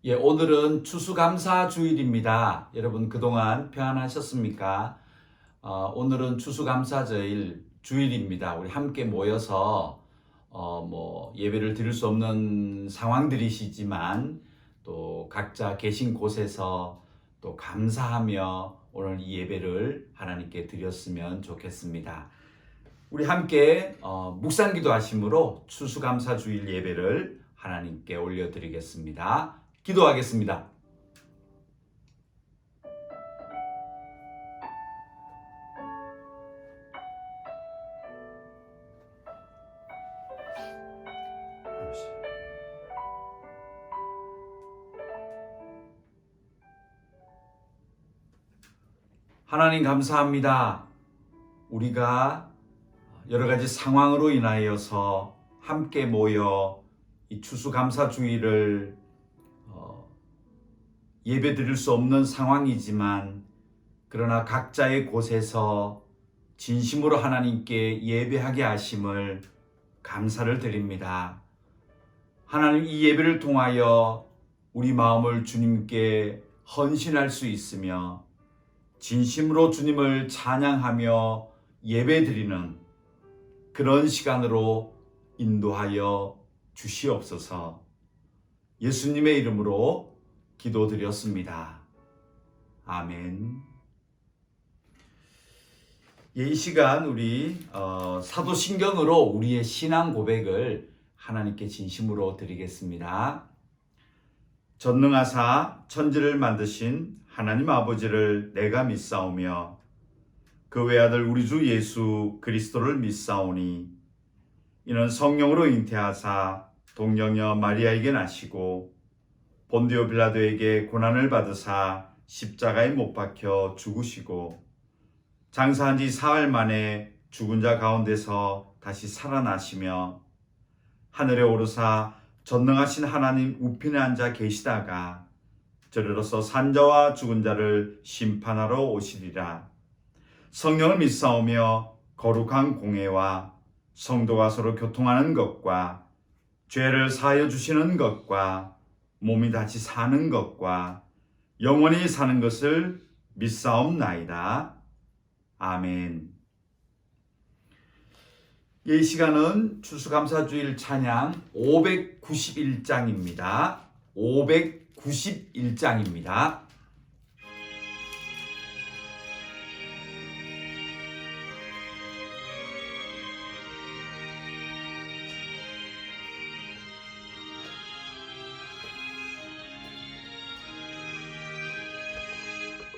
오늘은 추수감사 주일입니다. 여러분 그동안 평안하셨습니까? 오늘은 추수감사절 주일입니다. 우리 함께 모여서 예배를 드릴 수 없는 상황들이시지만 또 각자 계신 곳에서 또 감사하며 오늘 이 예배를 하나님께 드렸으면 좋겠습니다. 우리 함께 묵상기도 하심으로 추수감사 주일 예배를 하나님께 올려드리겠습니다. 기도하겠습니다. 하나님 감사합니다. 우리가 여러 가지 상황으로 인하여서 함께 모여 이 추수감사주일을 예배 드릴 수 없는 상황이지만 그러나 각자의 곳에서 진심으로 하나님께 예배하게 하심을 감사를 드립니다. 하나님, 이 예배를 통하여 우리 마음을 주님께 헌신할 수 있으며 진심으로 주님을 찬양하며 예배드리는 그런 시간으로 인도하여 주시옵소서. 예수님의 이름으로 기도드렸습니다. 아멘. 이 시간 우리 사도신경으로 우리의 신앙 고백을 하나님께 진심으로 드리겠습니다. 전능하사 천지를 만드신 하나님 아버지를 내가 믿사오며 그 외아들 우리 주 예수 그리스도를 믿사오니 이는 성령으로 잉태하사 동정녀 마리아에게 나시고 본디오 빌라도에게 고난을 받으사 십자가에 못 박혀 죽으시고 장사한 지 사흘 만에 죽은 자 가운데서 다시 살아나시며 하늘에 오르사 전능하신 하나님 우편에 앉아 계시다가 저리로서 산자와 죽은 자를 심판하러 오시리라. 성령을 믿사오며 거룩한 공회와 성도가 서로 교통하는 것과 죄를 사하여 주시는 것과 몸이 다시 사는 것과 영원히 사는 것을 믿사옵나이다. 아멘. 이 시간은 추수감사주일 찬양 591장입니다. 591장입니다.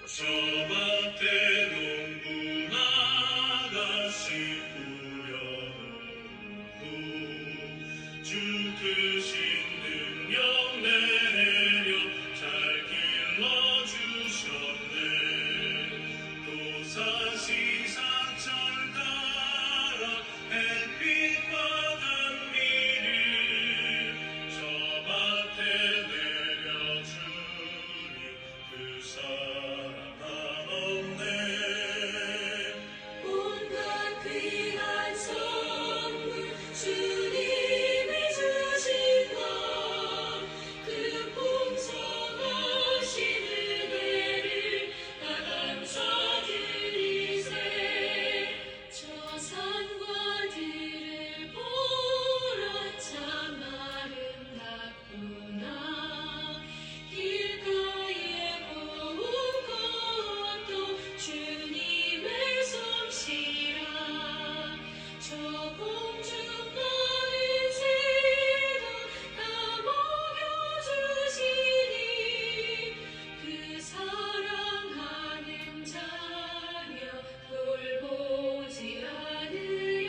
저 밭에 농부 나가시 뿌려놓고 주 크신 능력 내려 잘 길러주셨네. 도사시 사철 따라 햇빛과 단미를 저 밭에 내려주니 그 사랑 온갖 귀한 선물 주님이 주신 것 그 풍성하신 은혜를 다 감사드리세. 저 산과 들을 보러 참 아름답구나. 길가에 고운 것도 주님의 솜씨라. 저 공중 나는 새도 다 먹여주시니 그 사랑하는 자녀 돌보지 않으랴.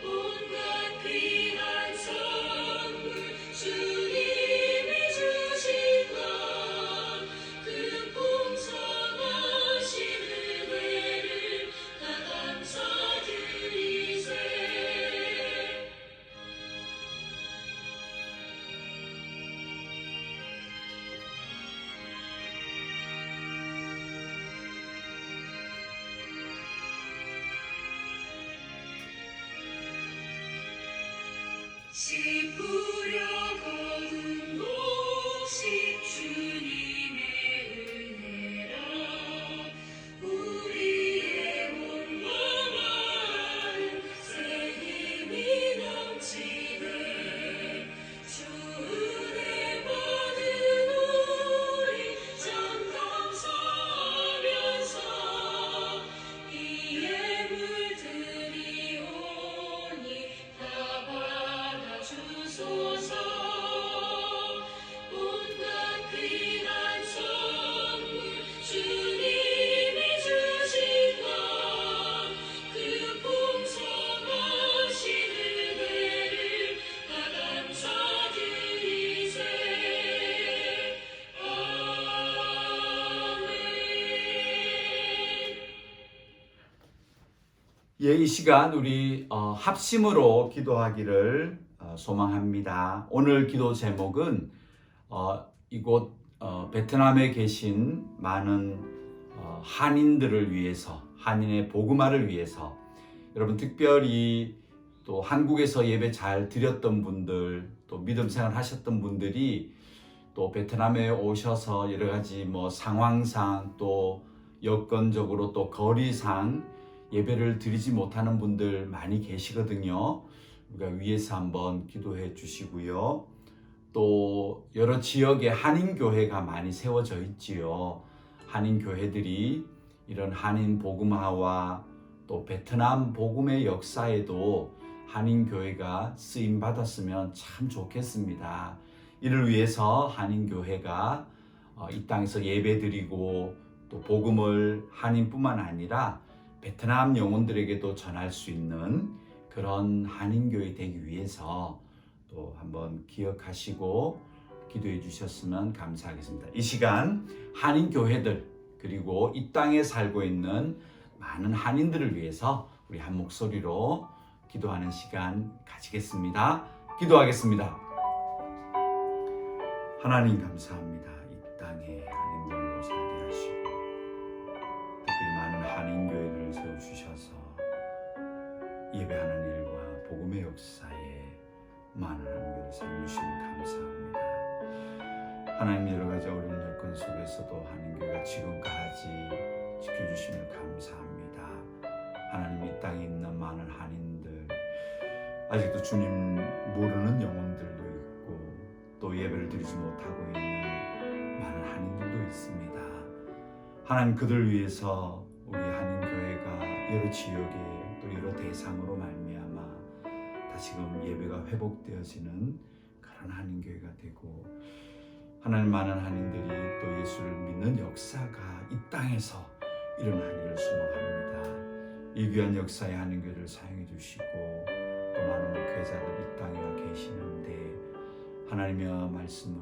온갖 귀한 선물 주님이 주신 것 그 풍성하신 은혜를 다 감사드리세. 씨 뿌려 거둔 곳 예, 이 시간 우리 합심으로 기도하기를 소망합니다. 오늘 기도 제목은 이곳 베트남에 계신 많은 한인들을 위해서, 한인의 복음화를 위해서, 여러분 특별히 또 한국에서 예배 잘 드렸던 분들, 또 믿음 생활 하셨던 분들이 또 베트남에 오셔서 여러 가지 상황상 또 여건적으로 또 거리상 예배를 드리지 못하는 분들 많이 계시거든요. 우리가 위에서 한번 기도해 주시고요. 또 여러 지역에 한인교회가 많이 세워져 있지요. 한인교회들이 이런 한인 복음화와 또 베트남 복음의 역사에도 한인교회가 쓰임받았으면 참 좋겠습니다. 이를 위해서 한인교회가 이 땅에서 예배드리고 또 복음을 한인뿐만 아니라 베트남 영혼들에게도 전할 수 있는 그런 한인교회 되기 위해서 또 한번 기억하시고 기도해 주셨으면 감사하겠습니다. 이 시간 한인교회들 그리고 이 땅에 살고 있는 많은 한인들을 위해서 우리 한 목소리로 기도하는 시간 가지겠습니다. 기도하겠습니다. 하나님 감사합니다. 이 땅에 한인들을 살게 하시고 특별히 많은 한인교회를 세워주셔서 예배하는 일과 복음의 역사에 많은 한인교회를 세워주시면 감사합니다. 하나님 여러 가지 어려운 여건 속에서도 한인교회가 지금까지 지켜주심을 감사합니다. 하나님 이 땅에 있는 많은 한인들 아직도 주님 모르는 영혼들도 있고 또 예배를 드리지 못하고 있는 많은 한인들도 있습니다. 하나님 그들 위해서 우리 한인교회가 여러 지역에 또 여러 대상으로 말미암아 다시금 예배가 회복되어지는 그런 한인교회가 되고 하나님 많은 한인들이 또 예수를 믿는 역사가 이 땅에서 일어나기를 소망합니다. 이 귀한 역사의 한인교회를 사용해 주시고 또 많은 목회자들 이 땅에 와 계시는데 하나님의 말씀을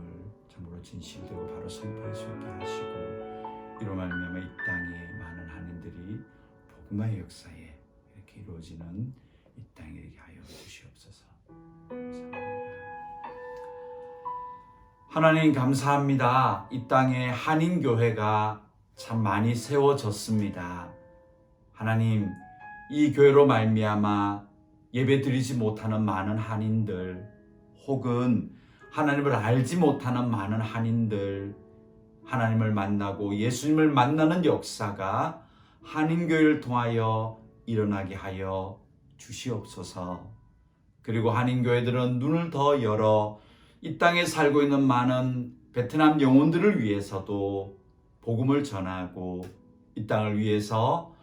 참으로 진실되고 바로 선포할 수 있게 하시고 이로 말미암아 이 땅에 많은 한인들이 복음화의 역사에 이렇게 이루어지는 이 땅에 이렇게 하여 주시옵소서. 감사합니다. 하나님 감사합니다. 이 땅에 한인교회가 참 많이 세워졌습니다. 하나님 이 교회로 말미암아 예배드리지 못하는 많은 한인들 혹은 하나님을 알지 못하는 많은 한인들 하나님을 만나고 예수님을 만나는 역사가 한인교회를 통하여 일어나게 하여 주시옵소서. 그리고 한인교회들은 눈을 더 열어 이 땅에 살고 있는 많은 베트남 영혼들을 위해서도 복음을 전하고 이 땅을 위해서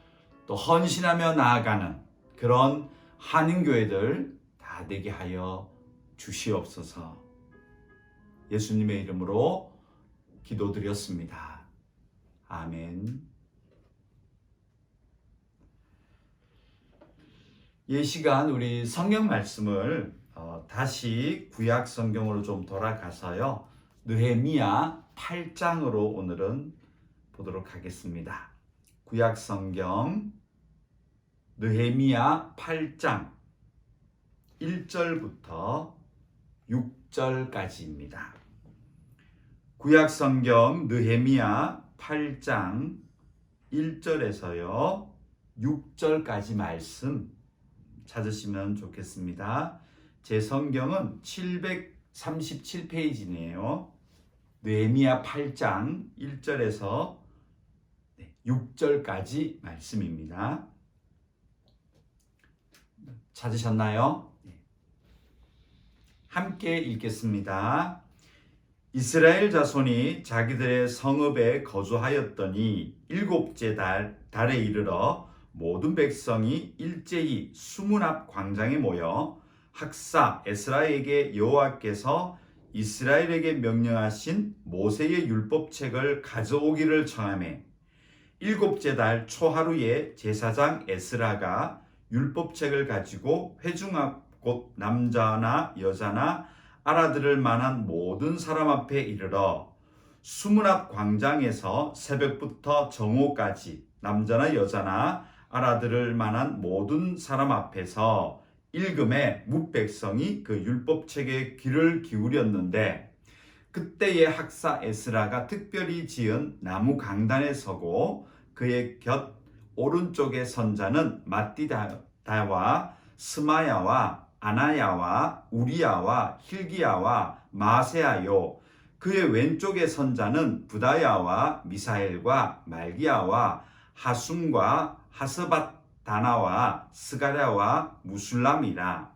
또 헌신하며 나아가는 그런 한인교회들 다 되게 하여 주시옵소서. 예수님의 이름으로 기도드렸습니다. 아멘. 이 시간 우리 성경 말씀을 다시 구약 성경으로 좀 돌아가서요. 느헤미야 8장으로 오늘은 보도록 하겠습니다. 구약 성경 느헤미야 8장 1절부터 6절까지입니다. 구약 성경 느헤미야 8장 1절에서요 6절까지 말씀 찾으시면 좋겠습니다. 제 성경은 737페이지네요. 느헤미야 8장 1절에서 6절까지 말씀입니다. 찾으셨나요? 함께 읽겠습니다. 이스라엘 자손이 자기들의 성읍에 거주하였더니 일곱째 달에 이르러 모든 백성이 일제히 수문 앞 광장에 모여 학사 에스라에게 여호와께서 이스라엘에게 명령하신 모세의 율법책을 가져오기를 청하매 일곱째 달 초하루에 제사장 에스라가 율법책을 가지고 회중 앞 곧 남자나 여자나 알아들을 만한 모든 사람 앞에 이르러 수문 앞 광장에서 새벽부터 정오까지 남자나 여자나 알아들을 만한 모든 사람 앞에서 읽음에 뭇백성이 그 율법책에 귀를 기울였는데 그때의 학사 에스라가 특별히 지은 나무 강단에 서고 그의 곁 오른쪽에 선 자는 마띠다와 스마야와 아나야와 우리야와 힐기야와 마세야요. 그의 왼쪽에 선 자는 부다야와 미사엘과 말기야와 하숨과 하스바다나와 스가랴와 무술람이라.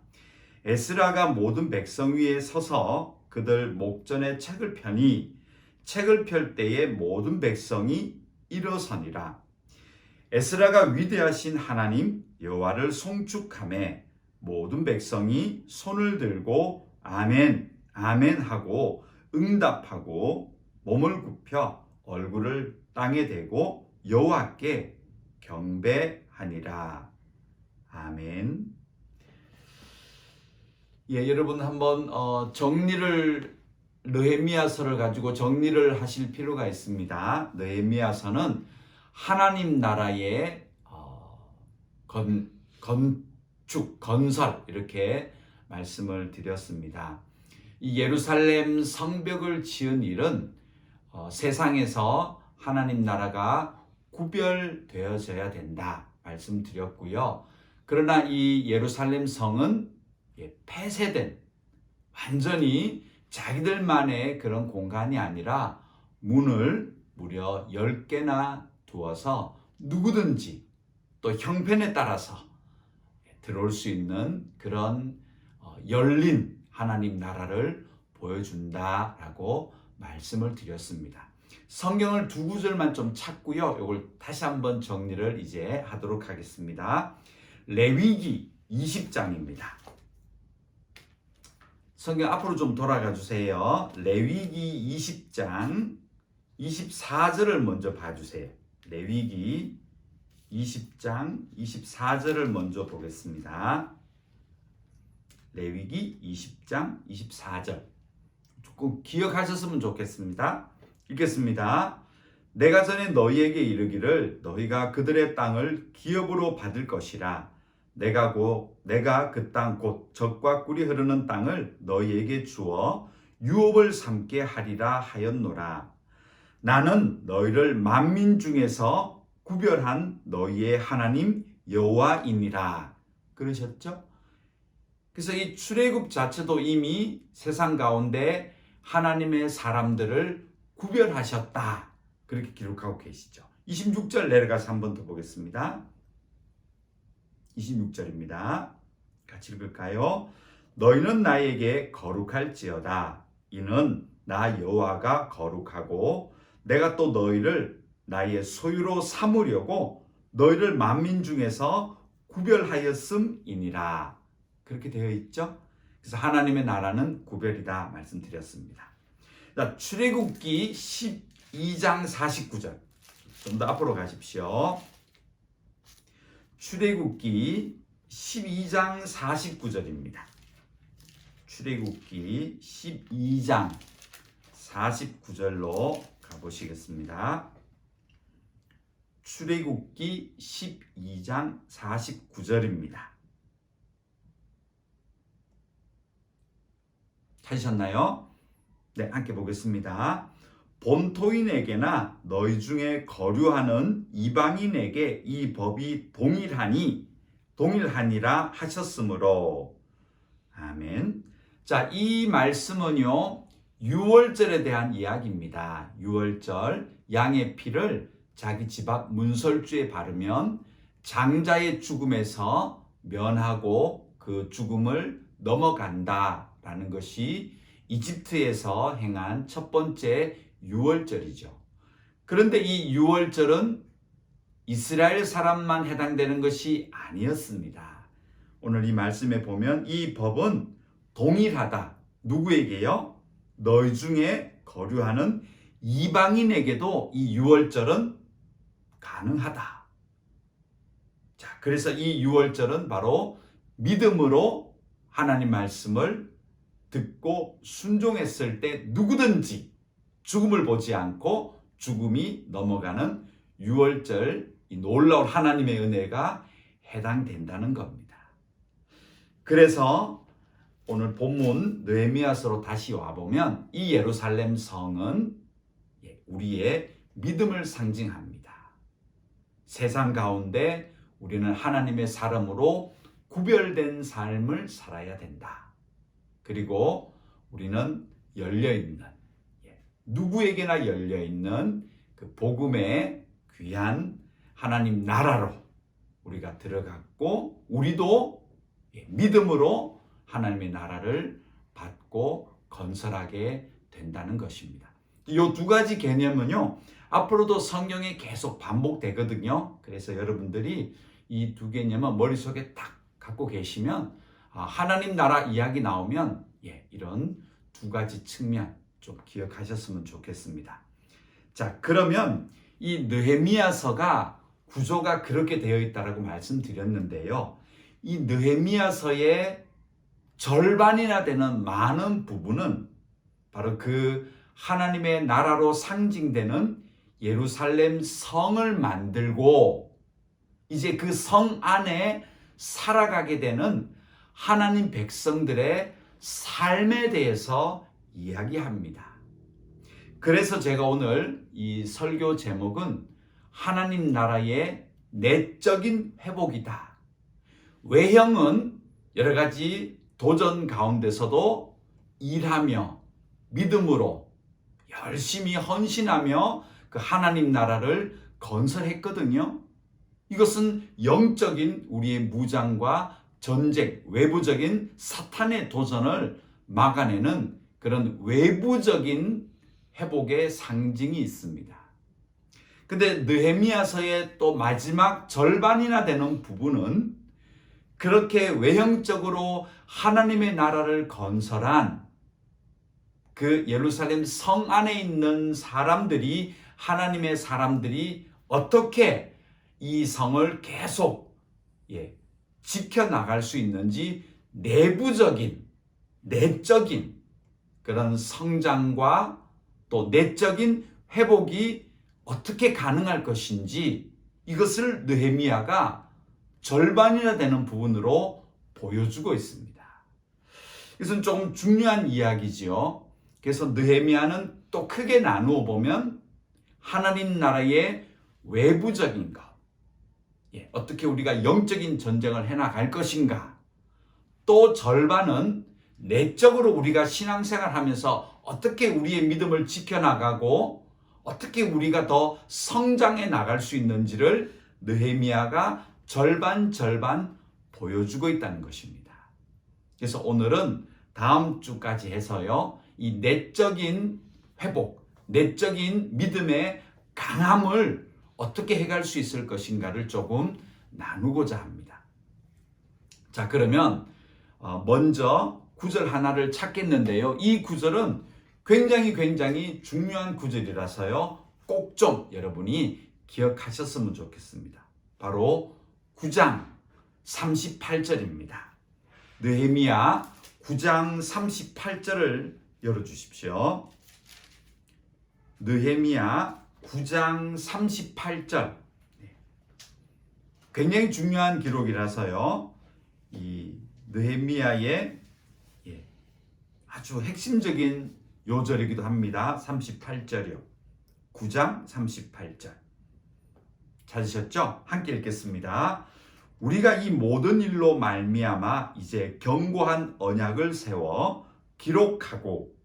에스라가 모든 백성 위에 서서 그들 목전에 책을 펴니 책을 펼 때에 모든 백성이 일어서니라. 에스라가 위대하신 하나님 여호와를 송축하매 모든 백성이 손을 들고 아멘 아멘 하고 응답하고 몸을 굽혀 얼굴을 땅에 대고 여호와께 경배하니라. 아멘. 예, 여러분 한번 느헤미야서를 가지고 정리를 하실 필요가 있습니다. 느헤미야서는 하나님 나라의 건축, 건설 이렇게 말씀을 드렸습니다. 이 예루살렘 성벽을 지은 일은 세상에서 하나님 나라가 구별되어져야 된다 말씀드렸고요. 그러나 이 예루살렘 성은 폐쇄된 완전히 자기들만의 그런 공간이 아니라 문을 무려 10개나 두어서 누구든지 또 형편에 따라서 들어올 수 있는 그런 열린 하나님 나라를 보여준다라고 말씀을 드렸습니다. 성경을 두 구절만 좀 찾고요. 이걸 다시 한번 정리를 이제 하도록 하겠습니다. 레위기 20장입니다. 성경 앞으로 좀 돌아가 주세요. 레위기 20장 24절을 먼저 봐주세요. 레위기 20장 24절을 먼저 보겠습니다. 레위기 20장 24절 조금 기억하셨으면 좋겠습니다. 읽겠습니다. 내가 전에 너희에게 이르기를 너희가 그들의 땅을 기업으로 받을 것이라. 내가 그 땅 곧 젖과 꿀이 흐르는 땅을 너희에게 주어 유업을 삼게 하리라 하였노라. 나는 너희를 만민 중에서 구별한 너희의 하나님 여호와이니라. 그러셨죠? 그래서 이 출애굽 자체도 이미 세상 가운데 하나님의 사람들을 구별하셨다. 그렇게 기록하고 계시죠. 26절 내려가서 한 번 더 보겠습니다. 26절입니다. 같이 읽을까요? 너희는 나에게 거룩할지어다. 이는 나 여호와가 거룩하고 내가 또 너희를 나의 소유로 삼으려고 너희를 만민 중에서 구별하였음이니라. 그렇게 되어 있죠? 그래서 하나님의 나라는 구별이다 말씀드렸습니다. 자, 출애굽기 12장 49절 좀 더 앞으로 가십시오. 출애굽기 12장 49절입니다. 출애굽기 12장 49절로 가보시겠습니다. 출애굽기 12장 49절입니다. 찾으셨나요? 네, 함께 보겠습니다. 본토인에게나 너희 중에 거류하는 이방인에게 이 법이 동일하니라 하셨으므로. 아멘. 자, 이 말씀은요, 유월절에 대한 이야기입니다. 유월절, 양의 피를 자기 집 앞 문설주에 바르면 장자의 죽음에서 면하고 그 죽음을 넘어간다라는 것이 이집트에서 행한 첫 번째 유월절이죠. 그런데 이 유월절은 이스라엘 사람만 해당되는 것이 아니었습니다. 오늘 이 말씀에 보면 이 법은 동일하다. 누구에게요? 너희 중에 거류하는 이방인에게도 이 유월절은 가능하다. 자, 그래서 이 유월절은 바로 믿음으로 하나님 말씀을 듣고 순종했을 때 누구든지 죽음을 보지 않고 죽음이 넘어가는 유월절이 이 놀라운 하나님의 은혜가 해당된다는 겁니다. 그래서 오늘 본문 느헤미야서로 다시 와보면 이 예루살렘 성은 우리의 믿음을 상징합니다. 세상 가운데 우리는 하나님의 사람으로 구별된 삶을 살아야 된다. 그리고 우리는 열려있는, 누구에게나 열려있는 그 복음의 귀한 하나님 나라로 우리가 들어갔고, 우리도 믿음으로 하나님의 나라를 받고 건설하게 된다는 것입니다. 이 두 가지 개념은요, 앞으로도 성경에 계속 반복되거든요. 그래서 여러분들이 이 두 개념은 머릿속에 딱 갖고 계시면 하나님 나라 이야기 나오면 이런 두 가지 측면 좀 기억하셨으면 좋겠습니다. 자, 그러면 이 느헤미야서가 구조가 그렇게 되어 있다라고 말씀드렸는데요. 이 느헤미야서의 절반이나 되는 많은 부분은 바로 그 하나님의 나라로 상징되는 예루살렘 성을 만들고 이제 그 성 안에 살아가게 되는 하나님 백성들의 삶에 대해서 이야기합니다. 그래서 제가 오늘 이 설교 제목은 하나님 나라의 내적인 회복이다. 외형은 여러 가지 도전 가운데서도 일하며 믿음으로 열심히 헌신하며 그 하나님 나라를 건설했거든요. 이것은 영적인 우리의 무장과 전쟁, 외부적인 사탄의 도전을 막아내는 그런 외부적인 회복의 상징이 있습니다. 근데 느헤미야서의 또 마지막 절반이나 되는 부분은 그렇게 외형적으로 하나님의 나라를 건설한 그 예루살렘 성 안에 있는 사람들이, 하나님의 사람들이 어떻게 이 성을 계속 지켜나갈 수 있는지 내부적인, 내적인 그런 성장과 또 내적인 회복이 어떻게 가능할 것인지 이것을 느헤미야가 절반이나 되는 부분으로 보여주고 있습니다. 이것은 조금 중요한 이야기지요. 그래서 느헤미야는 또 크게 나누어 보면 하나님 나라의 외부적인 것, 어떻게 우리가 영적인 전쟁을 해나갈 것인가, 또 절반은 내적으로 우리가 신앙생활 하면서 어떻게 우리의 믿음을 지켜나가고 어떻게 우리가 더 성장해 나갈 수 있는지를 느헤미야가 절반 보여주고 있다는 것입니다. 그래서 오늘은 다음 주까지 해서요, 이 내적인 회복, 내적인 믿음의 강함을 어떻게 해갈 수 있을 것인가를 조금 나누고자 합니다. 자, 그러면 먼저 구절 하나를 찾겠는데요. 이 구절은 굉장히 중요한 구절이라서요, 꼭 좀 여러분이 기억하셨으면 좋겠습니다. 바로 9장 38절입니다. 느헤미야 9장 38절을 열어주십시오. 느헤미야 9장 38절. 굉장히 중요한 기록이라서요, 이 느헤미야의 아주 핵심적인 요절이기도 합니다. 38절이요. 9장 38절. 찾으셨죠? 함께 읽겠습니다. 우리가 이 모든 일로 말미암아 이제 견고한 언약을 세워 기록하고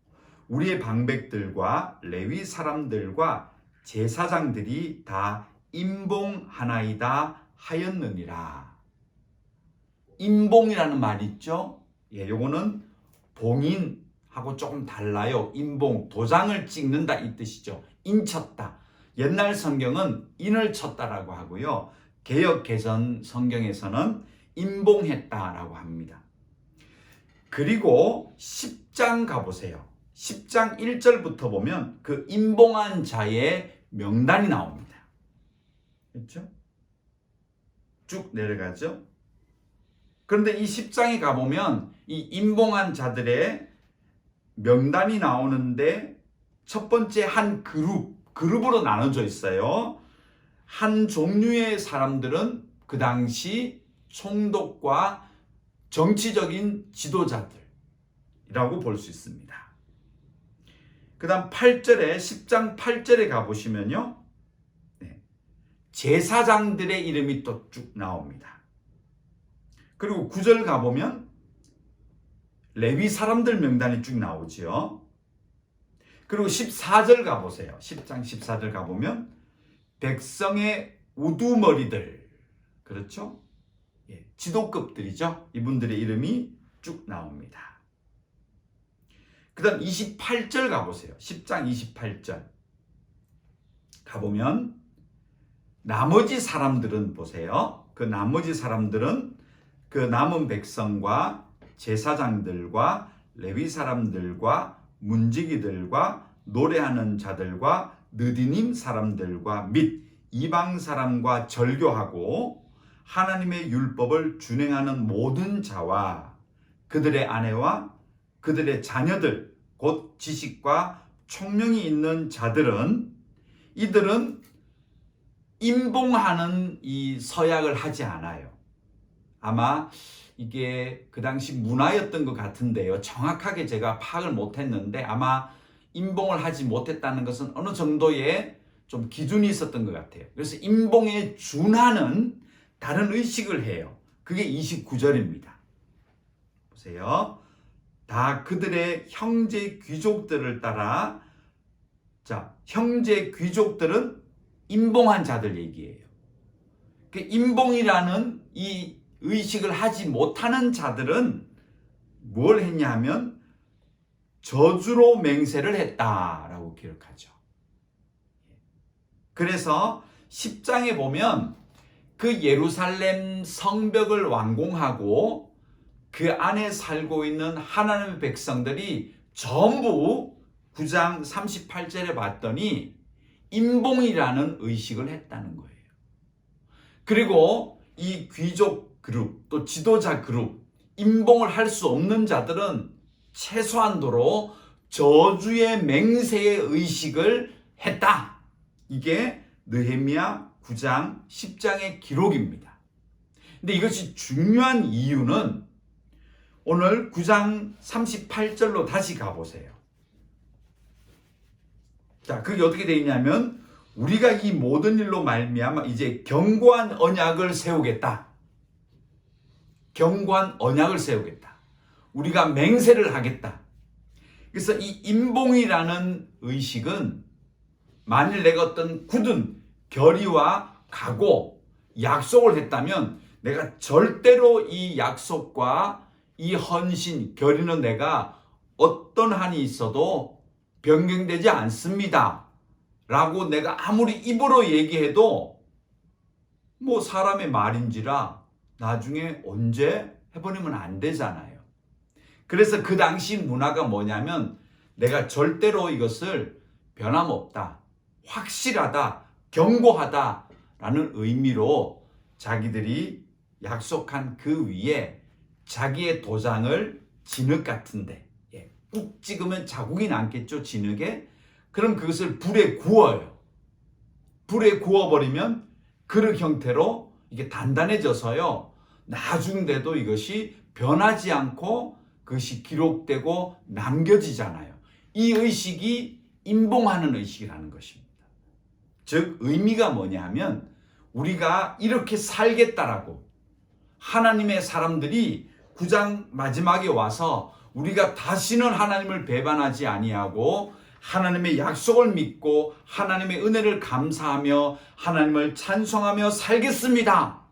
우리의 방백들과 레위 사람들과 제사장들이 다 임봉하나이다 하였느니라. 임봉이라는 말 있죠? 요거는 봉인하고 조금 달라요. 임봉, 도장을 찍는다 이 뜻이죠. 인쳤다. 옛날 성경은 인을 쳤다라고 하고요. 개역 개선 성경에서는 임봉했다라고 합니다. 그리고 10장 가보세요. 10장 1절부터 보면 그 임봉한 자의 명단이 나옵니다. 그렇죠? 쭉 내려가죠. 그런데 이 10장에 가보면 이 임봉한 자들의 명단이 나오는데 첫 번째 한 그룹으로 나눠져 있어요. 한 종류의 사람들은 그 당시 총독과 정치적인 지도자들이라고 볼 수 있습니다. 그 다음 8절에 10장 8절에 가보시면요, 제사장들의 이름이 또 쭉 나옵니다. 그리고 9절 가보면 레위 사람들 명단이 쭉 나오지요. 그리고 14절 가보세요. 10장 14절 가보면 백성의 우두머리들, 그렇죠? 지도급들이죠. 이분들의 이름이 쭉 나옵니다. 그 다음 28절 가보세요. 10장 28절 가보면 나머지 사람들은 보세요. 그 나머지 사람들은 그 남은 백성과 제사장들과 레위 사람들과 문지기들과 노래하는 자들과 느디님 사람들과 및 이방 사람과 절교하고 하나님의 율법을 준행하는 모든 자와 그들의 아내와 그들의 자녀들 곧 지식과 총명이 있는 자들은 이들은 임봉하는 이 서약을 하지 않아요. 아마 이게 그 당시 문화였던 것 같은데요. 정확하게 제가 파악을 못했는데 아마 임봉을 하지 못했다는 것은 어느 정도의 좀 기준이 있었던 것 같아요. 그래서 임봉에 준하는 다른 의식을 해요. 그게 29절입니다. 보세요. 다 그들의 형제 귀족들을 따라, 자, 형제 귀족들은 임봉한 자들 얘기예요. 그 임봉이라는 이 의식을 하지 못하는 자들은 뭘 했냐 하면 저주로 맹세를 했다라고 기록하죠. 그래서 10장에 보면 그 예루살렘 성벽을 완공하고 그 안에 살고 있는 하나님의 백성들이 전부 9장 38절에 봤더니 임봉이라는 의식을 했다는 거예요. 그리고 이 귀족 그룹 또 지도자 그룹 임봉을 할 수 없는 자들은 최소한도로 저주의 맹세의 의식을 했다. 이게 느헤미야 9장 10장의 기록입니다. 근데 이것이 중요한 이유는 오늘 9장 38절로 다시 가보세요. 자, 그게 어떻게 되어 있냐면 우리가 이 모든 일로 말미암아 이제 견고한 언약을 세우겠다. 견고한 언약을 세우겠다. 우리가 맹세를 하겠다. 그래서 이 임봉이라는 의식은 만일 내가 어떤 굳은 결의와 각오, 약속을 했다면 내가 절대로 이 약속과 이 헌신, 결의는 내가 어떤 한이 있어도 변경되지 않습니다. 라고 내가 아무리 입으로 얘기해도 뭐 사람의 말인지라 나중에 언제 해버리면 안 되잖아요. 그래서 그 당시 문화가 뭐냐면 내가 절대로 이것을 변함없다, 확실하다, 견고하다 라는 의미로 자기들이 약속한 그 위에 자기의 도장을 진흙 같은데 꾹 찍으면 자국이 남겠죠, 진흙에. 그럼 그것을 불에 구워요. 불에 구워버리면 그릇 형태로 이게 단단해져서요, 나중에도 이것이 변하지 않고 그것이 기록되고 남겨지잖아요. 이 의식이 임봉하는 의식이라는 것입니다. 즉 의미가 뭐냐 하면 우리가 이렇게 살겠다라고 하나님의 사람들이 9장 마지막에 와서 우리가 다시는 하나님을 배반하지 아니하고 하나님의 약속을 믿고 하나님의 은혜를 감사하며 하나님을 찬송하며 살겠습니다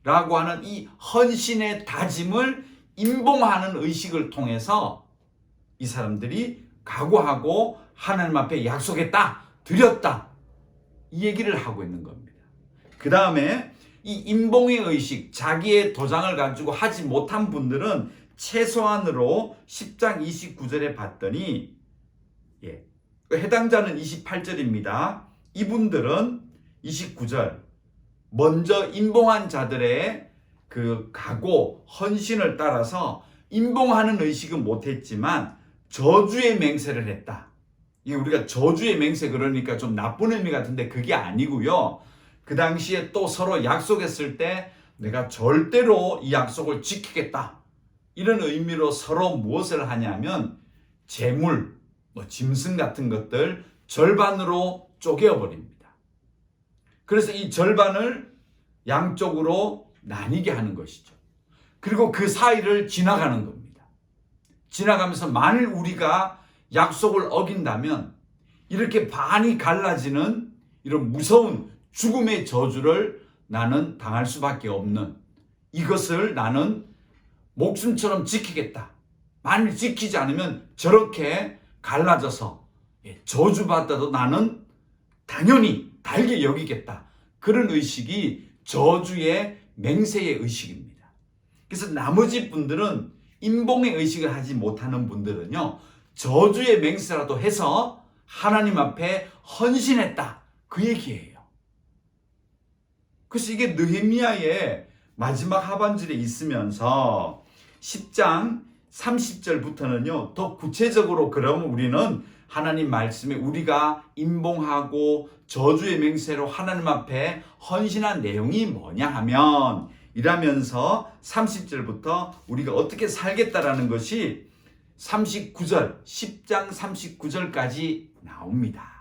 라고 하는 이 헌신의 다짐을 임봉하는 의식을 통해서 이 사람들이 각오하고 하나님 앞에 약속했다, 드렸다, 이 얘기를 하고 있는 겁니다. 그 다음에 이 임봉의 의식, 자기의 도장을 가지고 하지 못한 분들은 최소한으로 10장 29절에 봤더니 해당자는 28절입니다. 이분들은 29절 먼저 임봉한 자들의 그 각오, 헌신을 따라서 임봉하는 의식은 못했지만 저주의 맹세를 했다. 이게 우리가 저주의 맹세 그러니까 좀 나쁜 의미 같은데 그게 아니고요. 그 당시에 또 서로 약속했을 때 내가 절대로 이 약속을 지키겠다. 이런 의미로 서로 무엇을 하냐면 재물, 짐승 같은 것들 절반으로 쪼개어버립니다. 그래서 이 절반을 양쪽으로 나뉘게 하는 것이죠. 그리고 그 사이를 지나가는 겁니다. 지나가면서 만일 우리가 약속을 어긴다면 이렇게 반이 갈라지는 이런 무서운 죽음의 저주를 나는 당할 수밖에 없는, 이것을 나는 목숨처럼 지키겠다. 만일 지키지 않으면 저렇게 갈라져서 저주받아도 나는 당연히 달게 여기겠다. 그런 의식이 저주의 맹세의 의식입니다. 그래서 나머지 분들은 인봉의 의식을 하지 못하는 분들은요, 저주의 맹세라도 해서 하나님 앞에 헌신했다. 그 얘기예요. 그래서 이게 느헤미야의 마지막 하반절에 있으면서 10장 30절부터는요, 더 구체적으로 그러면 우리는 하나님 말씀에 우리가 인봉하고 저주의 맹세로 하나님 앞에 헌신한 내용이 뭐냐 하면, 이라면서 30절부터 우리가 어떻게 살겠다라는 것이 39절, 10장 39절까지 나옵니다.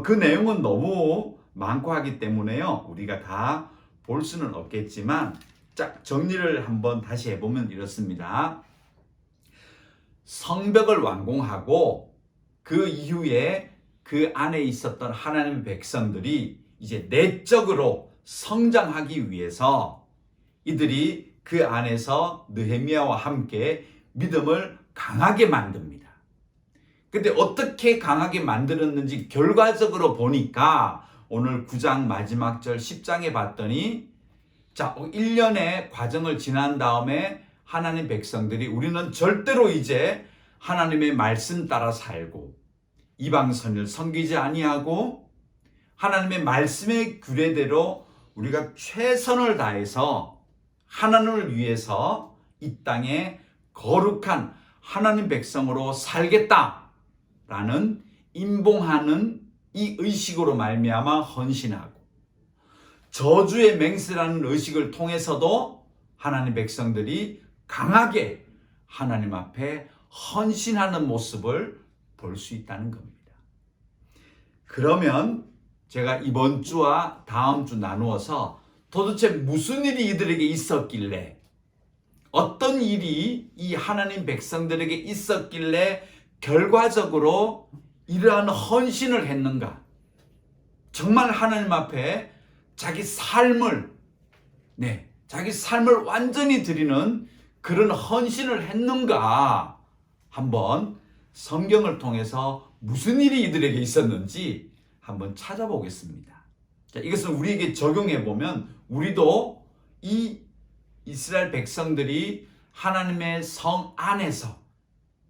그 내용은 너무 많고 하기 때문에요, 우리가 다 볼 수는 없겠지만, 자, 정리를 한번 다시 해보면 이렇습니다. 성벽을 완공하고 그 이후에 그 안에 있었던 하나님의 백성들이 이제 내적으로 성장하기 위해서 이들이 그 안에서 느헤미야와 함께 믿음을 강하게 만듭니다. 근데 어떻게 강하게 만들었는지 결과적으로 보니까 오늘 9장 마지막 절 10장에 봤더니, 자, 1년의 과정을 지난 다음에 하나님 백성들이 우리는 절대로 이제 하나님의 말씀 따라 살고 이방선을 섬기지 아니하고 하나님의 말씀의 규례대로 우리가 최선을 다해서 하나님을 위해서 이 땅에 거룩한 하나님 백성으로 살겠다라는 인봉하는 이 의식으로 말미암아 헌신하고, 저주의 맹세라는 의식을 통해서도 하나님 백성들이 강하게 하나님 앞에 헌신하는 모습을 볼 수 있다는 겁니다. 그러면 제가 이번 주와 다음 주 나누어서 도대체 무슨 일이 이들에게 있었길래, 어떤 일이 이 하나님 백성들에게 있었길래 결과적으로 이러한 헌신을 했는가, 정말 하나님 앞에 자기 삶을 완전히 드리는 그런 헌신을 했는가, 한번 성경을 통해서 무슨 일이 이들에게 있었는지 한번 찾아보겠습니다. 자, 이것은 우리에게 적용해 보면 우리도 이 이스라엘 백성들이 하나님의 성 안에서,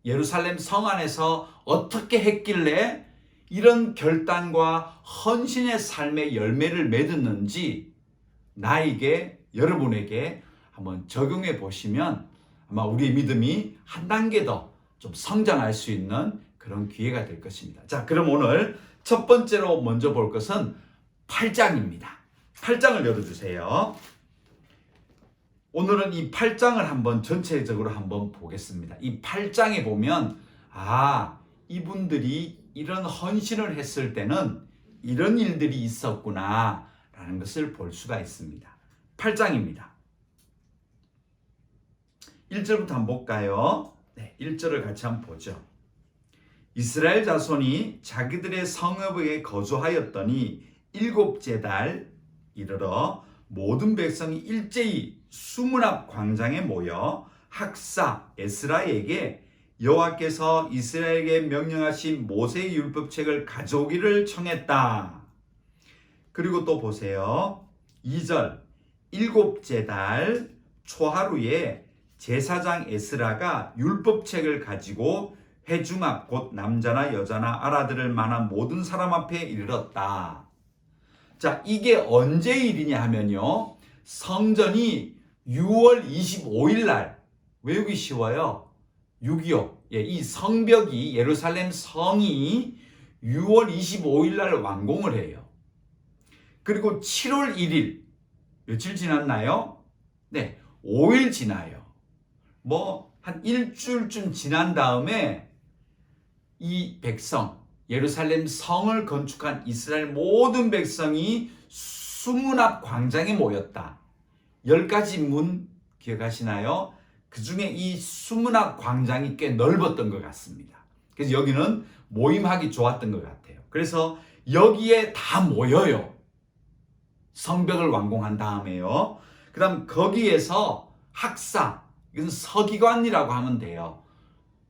예루살렘 성 안에서 어떻게 했길래 이런 결단과 헌신의 삶의 열매를 맺었는지 나에게, 여러분에게 한번 적용해 보시면 아마 우리의 믿음이 한 단계 더 좀 성장할 수 있는 그런 기회가 될 것입니다. 자, 그럼 오늘 첫 번째로 먼저 볼 것은 8장입니다. 8장을 열어주세요. 오늘은 이 8장을 한번 전체적으로 한번 보겠습니다. 이 8장에 보면, 이분들이 이런 헌신을 했을 때는 이런 일들이 있었구나 라는 것을 볼 수가 있습니다. 8장입니다. 1절부터 한번 볼까요? 1절을 같이 한번 보죠. 이스라엘 자손이 자기들의 성읍에 거주하였더니 7째 달 이르러 모든 백성이 일제히 수문 앞 광장에 모여 학사 에스라에게 여호와께서 이스라엘에게 명령하신 모세의 율법책을 가져오기를 청했다. 그리고 또 보세요. 2절 7째 달 초하루에 제사장 에스라가 율법책을 가지고 회중 앞 곧 남자나 여자나 알아들을 만한 모든 사람 앞에 이르렀다. 자, 이게 언제 일이냐 하면요, 성전이 6월 25일 날, 외우기 쉬워요, 6.25, 이 성벽이 예루살렘 성이 6월 25일 날 완공을 해요. 그리고 7월 1일, 며칠 지났나요? 네, 5일 지나요. 뭐 한 일주일쯤 지난 다음에 이 백성, 예루살렘 성을 건축한 이스라엘 모든 백성이 수문 앞 광장에 모였다. 10가지 문 기억하시나요? 그 중에 이 수문 앞 광장이 꽤 넓었던 것 같습니다. 그래서 여기는 모임하기 좋았던 것 같아요. 그래서 여기에 다 모여요. 성벽을 완공한 다음에요. 그 다음 거기에서 학사, 이것은 서기관이라고 하면 돼요.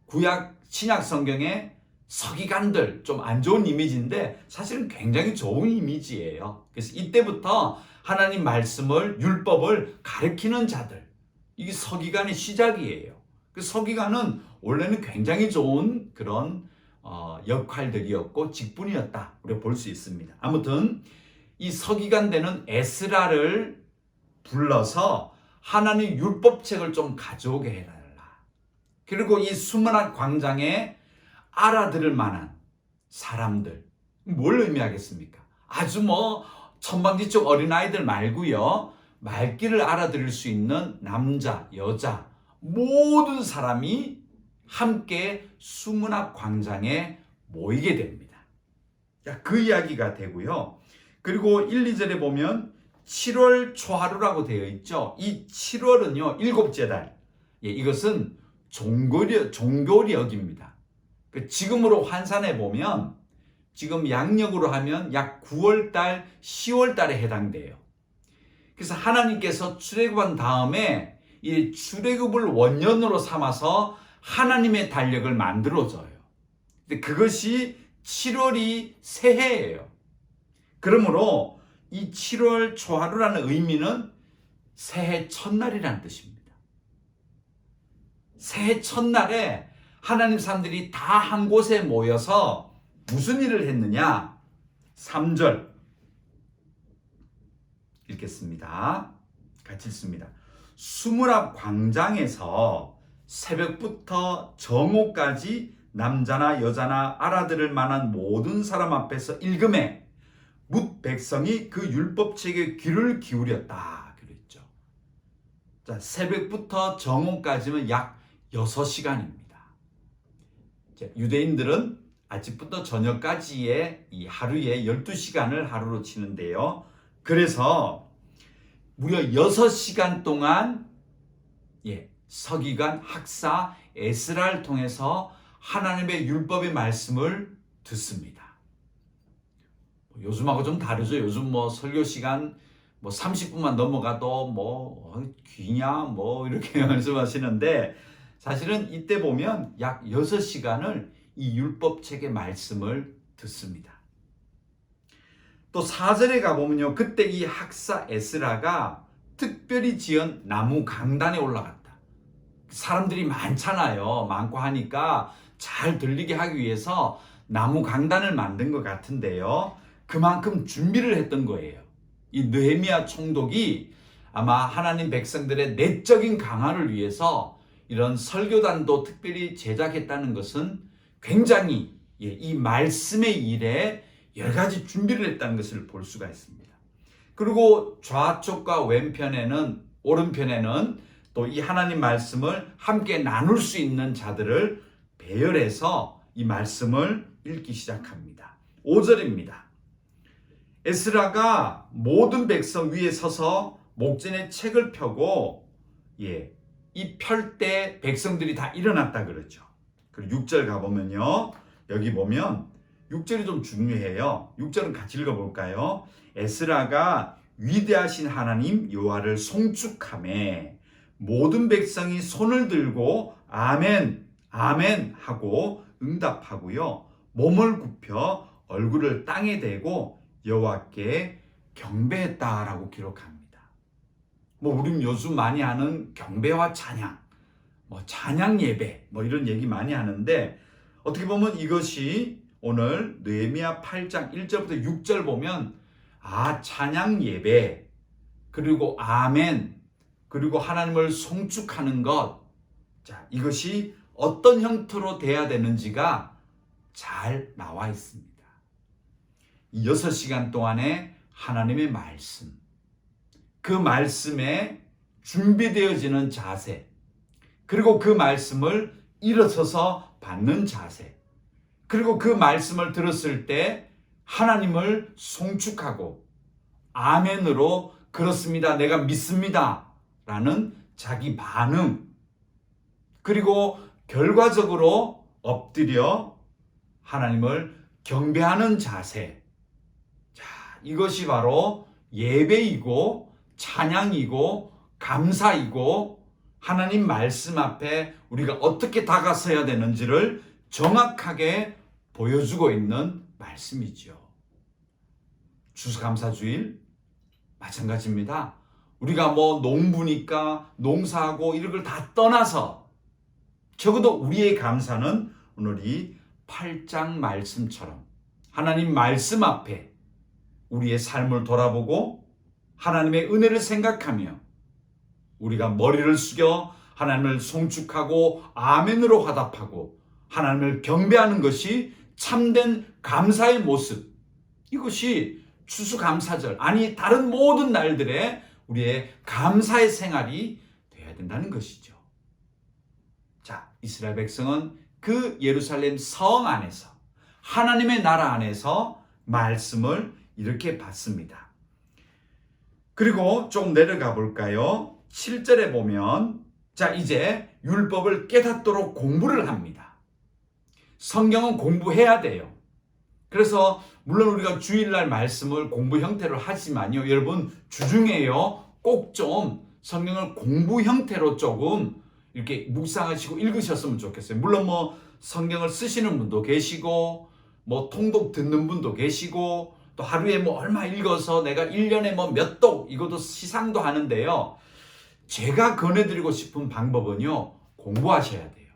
구약, 신약 성경에 서기관들, 좀 안 좋은 이미지인데 사실은 굉장히 좋은 이미지예요. 그래서 이때부터 하나님 말씀을, 율법을 가르치는 자들, 이게 서기관의 시작이에요. 그 서기관은 원래는 굉장히 좋은 그런 역할들이었고 직분이었다, 우리가 볼 수 있습니다. 아무튼 이 서기관 되는 에스라를 불러서 하나님 율법책을 좀 가져오게 해달라. 그리고 이 수문학 광장에 알아들을 만한 사람들, 뭘 의미하겠습니까? 아주 뭐 천방지축 어린아이들 말고요, 말귀를 알아들을 수 있는 남자, 여자 모든 사람이 함께 수문학 광장에 모이게 됩니다. 그 이야기가 되고요. 그리고 1, 2절에 보면 7월 초하루라고 되어 있죠. 이 7월은요, 7째 달. 이것은 종교력입니다. 지금으로 환산해 보면, 지금 양력으로 하면 약 9월 달, 10월 달에 해당돼요. 그래서 하나님께서 출애굽한 다음에 이 출애굽을 원년으로 삼아서 하나님의 달력을 만들어줘요. 근데 그것이 7월이 새해예요. 그러므로 이 7월 초하루라는 의미는 새해 첫날이라는 뜻입니다. 새해 첫날에 하나님 사람들이 다 한 곳에 모여서 무슨 일을 했느냐? 3절 읽겠습니다. 같이 읽습니다. 수문 앞 광장에서 새벽부터 정오까지 남자나 여자나 알아들을 만한 모든 사람 앞에서 읽음에 뭇 백성이 그 율법책에 귀를 기울였다 그랬죠. 자, 새벽부터 정오까지는 약 6시간입니다. 자, 유대인들은 아침부터 저녁까지의 이 하루에 12시간을 하루로 치는데요. 그래서 무려 6시간 동안 서기관, 학사, 에스라를 통해서 하나님의 율법의 말씀을 듣습니다. 요즘하고 좀 다르죠. 요즘 뭐 설교 시간 30분만 넘어가도 귀냐 이렇게 말씀하시는데, 사실은 이때 보면 약 6시간을 이 율법책의 말씀을 듣습니다. 또 4절에 가보면요, 그때 이 학사 에스라가 특별히 지은 나무 강단에 올라갔다. 사람들이 많잖아요. 많고 하니까 잘 들리게 하기 위해서 나무 강단을 만든 것 같은데요, 그만큼 준비를 했던 거예요. 이 느헤미야 총독이 아마 하나님 백성들의 내적인 강화를 위해서 이런 설교단도 특별히 제작했다는 것은 굉장히 이 말씀의 일에 여러 가지 준비를 했다는 것을 볼 수가 있습니다. 그리고 좌쪽과 왼편에는, 오른편에는 또 이 하나님 말씀을 함께 나눌 수 있는 자들을 배열해서 이 말씀을 읽기 시작합니다. 5절입니다. 에스라가 모든 백성 위에 서서 목전에 책을 펴고 이 펼 때 백성들이 다 일어났다 그러죠. 그리고 6절 가보면요, 여기 보면 6절이 좀 중요해요. 6절은 같이 읽어볼까요? 에스라가 위대하신 하나님 여호와를 송축하매 모든 백성이 손을 들고 아멘 아멘 하고 응답하고요, 몸을 굽혀 얼굴을 땅에 대고 여호와께 경배했다라고 기록합니다. 우리는 요즘 많이 하는 경배와 찬양, 찬양 예배 이런 얘기 많이 하는데, 어떻게 보면 이것이 오늘 느헤미야 8장 1절부터 6절 보면 찬양 예배, 그리고 아멘, 그리고 하나님을 송축하는 것, 자, 이것이 어떤 형태로 돼야 되는지가 잘 나와 있습니다. 이 6시간 동안에 하나님의 말씀, 그 말씀에 준비되어지는 자세, 그리고 그 말씀을 일어서서 받는 자세, 그리고 그 말씀을 들었을 때 하나님을 송축하고 아멘으로 그렇습니다, 내가 믿습니다 라는 자기 반응, 그리고 결과적으로 엎드려 하나님을 경배하는 자세. 자, 이것이 바로 예배이고 찬양이고 감사이고 하나님 말씀 앞에 우리가 어떻게 다가서야 되는지를 정확하게 보여주고 있는 말씀이죠. 추수감사주일 마찬가지입니다. 우리가 농부니까 농사하고 이런 걸 다 떠나서 적어도 우리의 감사는 오늘 이 8장 말씀처럼 하나님 말씀 앞에 우리의 삶을 돌아보고 하나님의 은혜를 생각하며 우리가 머리를 숙여 하나님을 송축하고 아멘으로 화답하고 하나님을 경배하는 것이 참된 감사의 모습. 이것이 추수감사절, 아니 다른 모든 날들에 우리의 감사의 생활이 되어야 된다는 것이죠. 자, 이스라엘 백성은 그 예루살렘 성 안에서 하나님의 나라 안에서 말씀을 이렇게 받습니다. 그리고 좀 내려가 볼까요? 7절에 보면 자, 이제 율법을 깨닫도록 공부를 합니다. 성경은 공부해야 돼요. 그래서 물론 우리가 주일날 말씀을 공부 형태로 하지만요, 여러분 주중에요 꼭 좀 성경을 공부 형태로 조금 이렇게 묵상하시고 읽으셨으면 좋겠어요. 물론 성경을 쓰시는 분도 계시고 통독 듣는 분도 계시고 또 하루에 얼마 읽어서 내가 1년에 몇 독 이것도 시상도 하는데요. 제가 권해드리고 싶은 방법은요, 공부하셔야 돼요.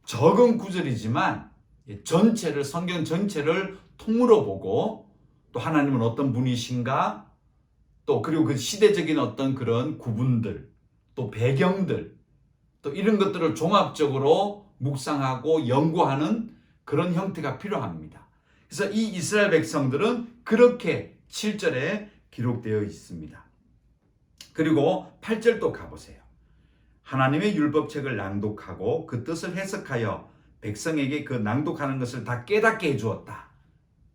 적은 구절이지만 전체를, 성경 전체를 통으로 보고 또 하나님은 어떤 분이신가, 또 그리고 그 시대적인 어떤 그런 구분들, 또 배경들, 또 이런 것들을 종합적으로 묵상하고 연구하는 그런 형태가 필요합니다. 그래서 이 이스라엘 백성들은 그렇게 7절에 기록되어 있습니다. 그리고 8절도 가보세요. 하나님의 율법책을 낭독하고 그 뜻을 해석하여 백성에게 그 낭독하는 것을 다 깨닫게 해주었다.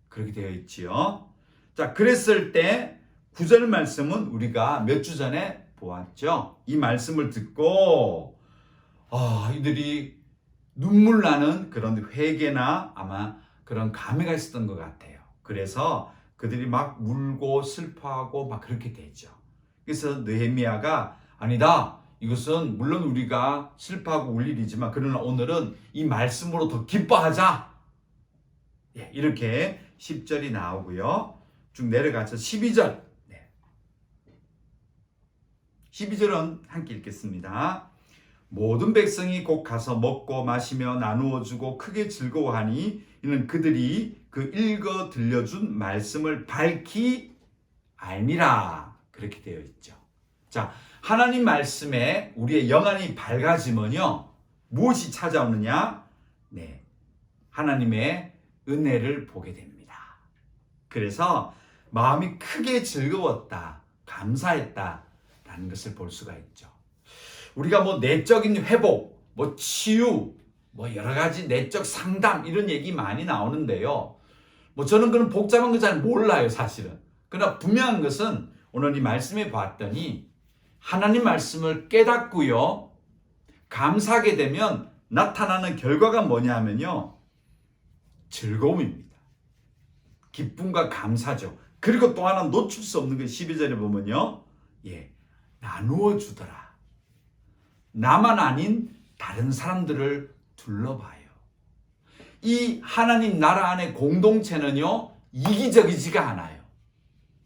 그렇게 되어 있지요. 자, 그랬을 때 9절 말씀은 우리가 몇 주 전에 보았죠. 이 말씀을 듣고 이들이 눈물 나는 그런 회개나 아마 그런 감회가 있었던 것 같아요. 그래서 그들이 막 울고 슬퍼하고 막 그렇게 되죠. 그래서 느헤미야가 아니다, 이것은 물론 우리가 슬퍼하고 울 일이지만 그러나 오늘은 이 말씀으로 더 기뻐하자. 이렇게 10절이 나오고요. 쭉 내려가서 12절. 12절은 함께 읽겠습니다. 모든 백성이 곧 가서 먹고 마시며 나누어 주고 크게 즐거워하니 이는 그들이 그 읽어 들려준 말씀을 밝히 알미라. 그렇게 되어 있죠. 자, 하나님 말씀에 우리의 영안이 밝아지면요, 무엇이 찾아오느냐? 하나님의 은혜를 보게 됩니다. 그래서 마음이 크게 즐거웠다, 감사했다 라는 것을 볼 수가 있죠. 우리가 내적인 회복, 치유, 여러 가지 내적 상담 이런 얘기 많이 나오는데요. 저는 그런 복잡한 거 잘 몰라요, 사실은. 그러나 분명한 것은 오늘 이 말씀에 봤더니 하나님 말씀을 깨닫고요, 감사하게 되면 나타나는 결과가 뭐냐 하면요, 즐거움입니다. 기쁨과 감사죠. 그리고 또 하나 놓칠 수 없는 게 12절에 보면요, 나누어 주더라. 나만 아닌 다른 사람들을 둘러봐요. 이 하나님 나라 안의 공동체는요, 이기적이지가 않아요.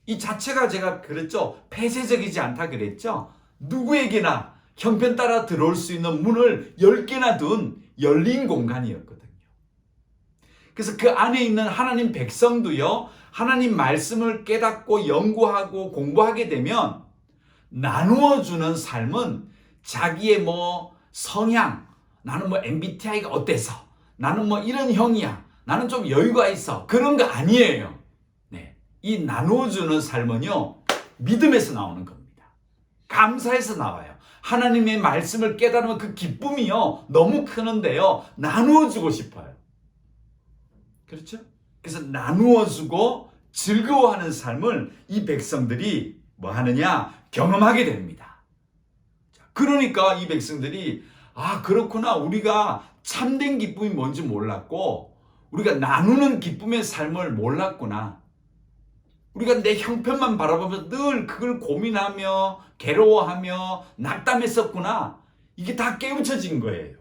이 자체가 제가 그랬죠, 폐쇄적이지 않다 그랬죠. 누구에게나 형편 따라 들어올 수 있는 문을 10개나 둔 열린 공간이었거든요. 그래서 그 안에 있는 하나님 백성도요, 하나님 말씀을 깨닫고 연구하고 공부하게 되면 나누어 주는 삶은 자기의 성향, 나는 뭐 MBTI가 어때서, 나는 뭐 이런 형이야, 나는 좀 여유가 있어, 그런 거 아니에요. 네, 이 나누어주는 삶은요, 믿음에서 나오는 겁니다. 감사해서 나와요. 하나님의 말씀을 깨달으면 그 기쁨이요 너무 크는데요, 나누어주고 싶어요. 그렇죠? 그래서 나누어주고 즐거워하는 삶을 이 백성들이 뭐 하느냐? 경험하게 됩니다. 그러니까 이 백성들이 아, 그렇구나, 우리가 참된 기쁨이 뭔지 몰랐고 우리가 나누는 기쁨의 삶을 몰랐구나, 우리가 내 형편만 바라보면서 늘 그걸 고민하며 괴로워하며 낙담했었구나, 이게 다 깨우쳐진 거예요.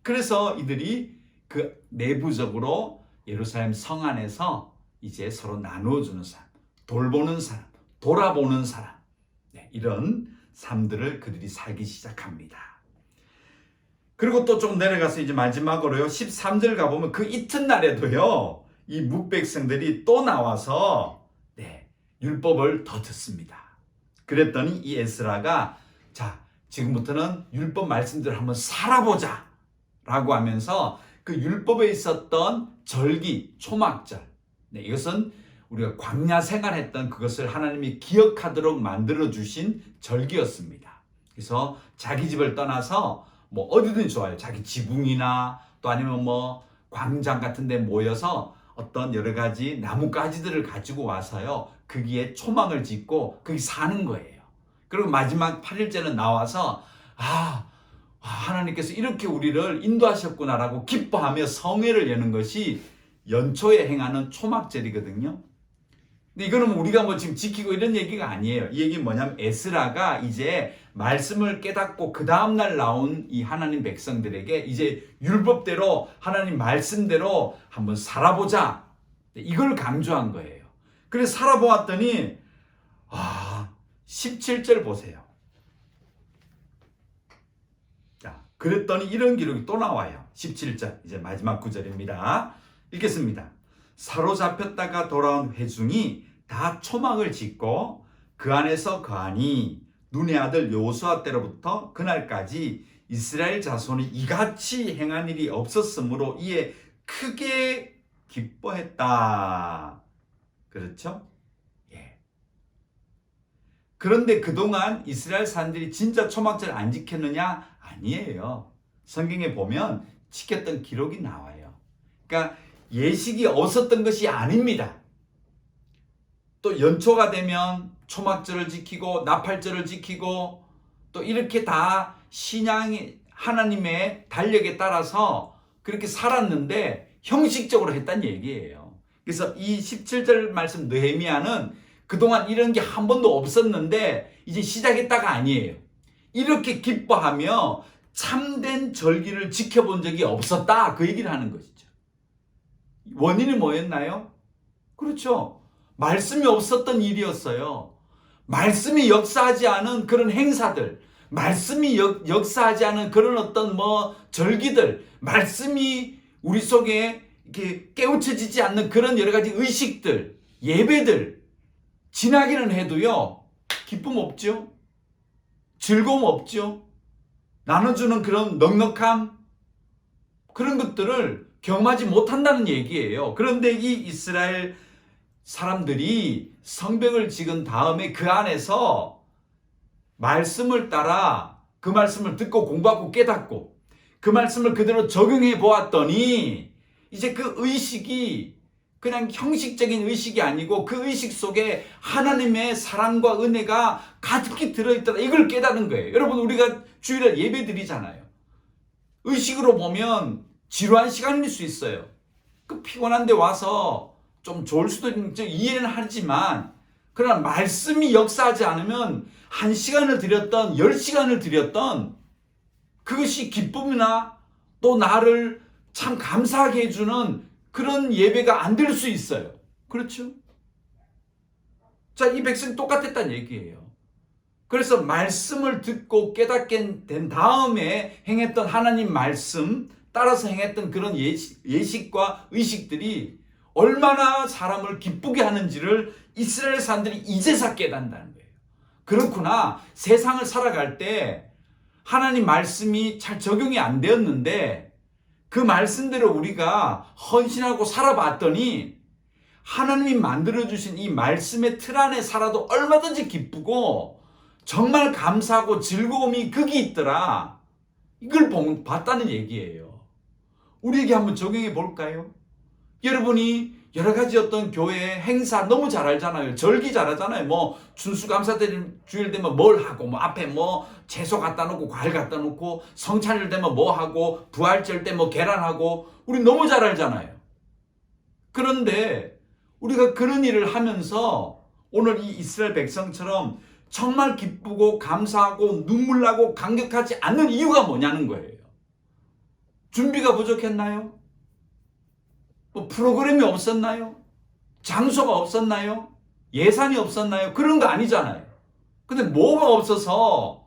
그래서 이들이 그 내부적으로 예루살렘 성 안에서 이제 서로 나누어주는 사람, 돌보는 사람, 돌아보는 사람, 네, 이런 삶들을 그들이 살기 시작합니다. 그리고 또 좀 내려가서 이제 마지막으로요, 13절 가보면 그 이튿날에도요, 이 묵백성들이 또 나와서 네, 율법을 더 듣습니다. 그랬더니 이 에스라가 자, 지금부터는 율법 말씀대로 한번 살아보자 라고 하면서 그 율법에 있었던 절기, 초막절, 네, 이것은 우리가 광야 생활했던 그것을 하나님이 기억하도록 만들어주신 절기였습니다. 그래서 자기 집을 떠나서 뭐 어디든 좋아요. 자기 지붕이나 또 아니면 뭐 광장 같은 데 모여서 어떤 여러 가지 나뭇가지들을 가지고 와서요, 거기에 초막을 짓고 거기 사는 거예요. 그리고 마지막 8일째는 나와서 하나님께서 이렇게 우리를 인도하셨구나라고 기뻐하며 성회를 여는 것이 연초에 행하는 초막절이거든요. 근데 이거는 우리가 뭐 지금 지키고 이런 얘기가 아니에요. 이 얘기는 뭐냐면 에스라가 이제 말씀을 깨닫고 그 다음날 나온 이 하나님 백성들에게 이제 율법대로 하나님 말씀대로 한번 살아보자, 이걸 강조한 거예요. 그래서 살아보았더니 17절 보세요. 자, 그랬더니 이런 기록이 또 나와요. 17절, 이제 마지막 구절입니다. 읽겠습니다. 사로잡혔다가 돌아온 회중이 다 초막을 짓고 그 안에서 거하니 눈의 아들 여호수아 때로부터 그날까지 이스라엘 자손이 이같이 행한 일이 없었으므로 이에 크게 기뻐했다. 그렇죠? 예. 그런데 그동안 이스라엘 사람들이 진짜 초막절 안 지켰느냐? 아니에요. 성경에 보면 지켰던 기록이 나와요. 그러니까 예식이 없었던 것이 아닙니다. 또 연초가 되면 초막절을 지키고 나팔절을 지키고 또 이렇게 다 신앙이 하나님의 달력에 따라서 그렇게 살았는데 형식적으로 했단 얘기예요. 그래서 이 17절 말씀 느헤미야는 그동안 이런 게 한 번도 없었는데 이제 시작했다가 아니에요. 이렇게 기뻐하며 참된 절기를 지켜본 적이 없었다, 그 얘기를 하는 것이죠. 원인이 뭐였나요? 그렇죠. 말씀이 없었던 일이었어요. 말씀이 역사하지 않은 그런 행사들, 말씀이 역사하지 않은 그런 어떤 뭐 절기들, 말씀이 우리 속에 이렇게 깨우쳐지지 않는 그런 여러 가지 의식들, 예배들 지나기는 해도요, 기쁨 없죠? 즐거움 없죠? 나눠주는 그런 넉넉함, 그런 것들을 경험하지 못한다는 얘기예요. 그런데 이 이스라엘 사람들이 성벽을 지은 다음에 그 안에서 말씀을 따라 그 말씀을 듣고 공부하고 깨닫고 그 말씀을 그대로 적용해 보았더니 이제 그 의식이 그냥 형식적인 의식이 아니고 그 의식 속에 하나님의 사랑과 은혜가 가득히 들어있다, 이걸 깨닫는 거예요. 여러분, 우리가 주일에 예배 드리잖아요. 의식으로 보면 지루한 시간일 수 있어요. 그 피곤한데 와서 좀 좋을 수도 있는지 이해는 하지만, 그러나 말씀이 역사하지 않으면 1시간을 드렸던 10시간을 드렸던 그것이 기쁨이나 또 나를 참 감사하게 해주는 그런 예배가 안 될 수 있어요. 그렇죠? 자, 이 백성이 똑같았다는 얘기예요. 그래서 말씀을 듣고 깨닫게 된 다음에 행했던 하나님 말씀 따라서 행했던 그런 예식과 의식들이 얼마나 사람을 기쁘게 하는지를 이스라엘 사람들이 이제서 깨닫는다는 거예요. 그렇구나. 세상을 살아갈 때 하나님 말씀이 잘 적용이 안 되었는데 그 말씀대로 우리가 헌신하고 살아봤더니 하나님이 만들어주신 이 말씀의 틀 안에 살아도 얼마든지 기쁘고 정말 감사하고 즐거움이 극이 있더라. 이걸 봤다는 얘기예요. 우리에게 한번 적용해 볼까요? 여러분이 여러 가지 어떤 교회 행사 너무 잘 알잖아요. 절기 잘 하잖아요. 뭐 준수감사주일 되면 뭘 하고, 뭐 앞에 뭐 채소 갖다 놓고 과일 갖다 놓고, 성찬일 되면 뭐 하고, 부활절 때 뭐 계란하고, 우리 너무 잘 알잖아요. 그런데 우리가 그런 일을 하면서 오늘 이 이스라엘 백성처럼 정말 기쁘고 감사하고 눈물 나고 감격하지 않는 이유가 뭐냐는 거예요. 준비가 부족했나요? 뭐 프로그램이 없었나요? 장소가 없었나요? 예산이 없었나요? 그런 거 아니잖아요. 근데 뭐가 없어서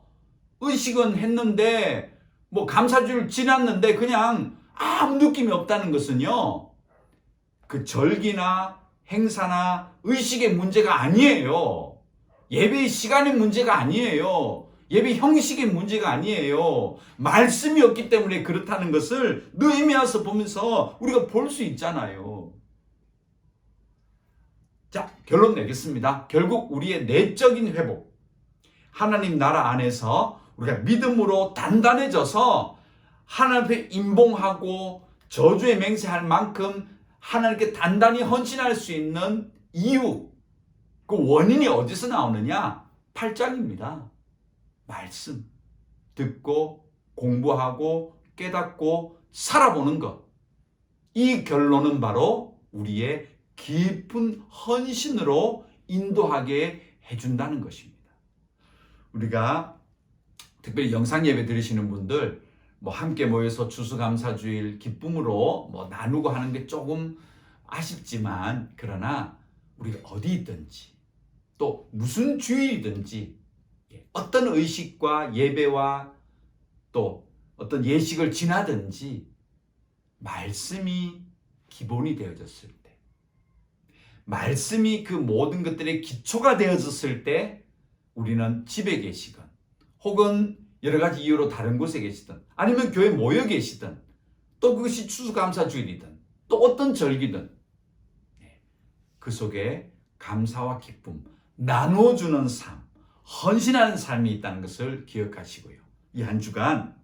의식은 했는데 뭐 감사주일 지났는데 그냥 아무 느낌이 없다는 것은요, 그 절기나 행사나 의식의 문제가 아니에요. 예배의 시간의 문제가 아니에요. 예배 형식의 문제가 아니에요. 말씀이 없기 때문에 그렇다는 것을 느헤미야서 보면서 우리가 볼 수 있잖아요. 자, 결론 내겠습니다. 결국 우리의 내적인 회복, 하나님 나라 안에서 우리가 믿음으로 단단해져서 하나님 앞에 임봉하고 저주에 맹세할 만큼 하나님께 단단히 헌신할 수 있는 이유, 그 원인이 어디서 나오느냐? 8장입니다. 말씀 듣고 공부하고 깨닫고 살아보는 것. 이 결론은 바로 우리의 깊은 헌신으로 인도하게 해준다는 것입니다. 우리가 특별히 영상 예배 들으시는 분들 뭐 함께 모여서 추수감사주일 기쁨으로 뭐 나누고 하는 게 조금 아쉽지만, 그러나 우리가 어디 있든지 또 무슨 주일이든지 어떤 의식과 예배와 또 어떤 예식을 지나든지 말씀이 기본이 되어졌을 때, 말씀이 그 모든 것들의 기초가 되어졌을 때 우리는 집에 계시건 혹은 여러 가지 이유로 다른 곳에 계시든 아니면 교회 모여 계시든 또 그것이 추수감사주일이든 또 어떤 절기든 그 속에 감사와 기쁨, 나눠주는 삶, 헌신하는 삶이 있다는 것을 기억하시고요. 이 한 주간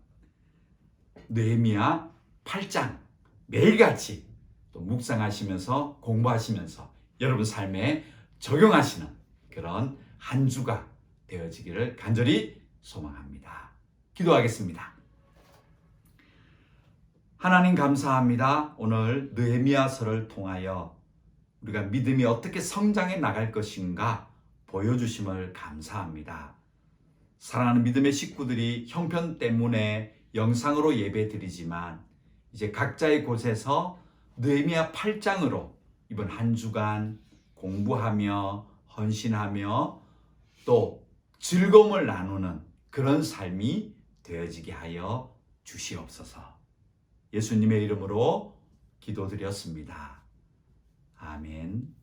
느헤미야 8장 매일같이 또 묵상하시면서 공부하시면서 여러분 삶에 적용하시는 그런 한 주가 되어지기를 간절히 소망합니다. 기도하겠습니다. 하나님 감사합니다. 오늘 느헤미야서를 통하여 우리가 믿음이 어떻게 성장해 나갈 것인가 보여주심을 감사합니다. 사랑하는 믿음의 식구들이 형편 때문에 영상으로 예배드리지만 이제 각자의 곳에서 느헤미야 8장으로 이번 한 주간 공부하며 헌신하며 또 즐거움을 나누는 그런 삶이 되어지게 하여 주시옵소서. 예수님의 이름으로 기도드렸습니다. 아멘.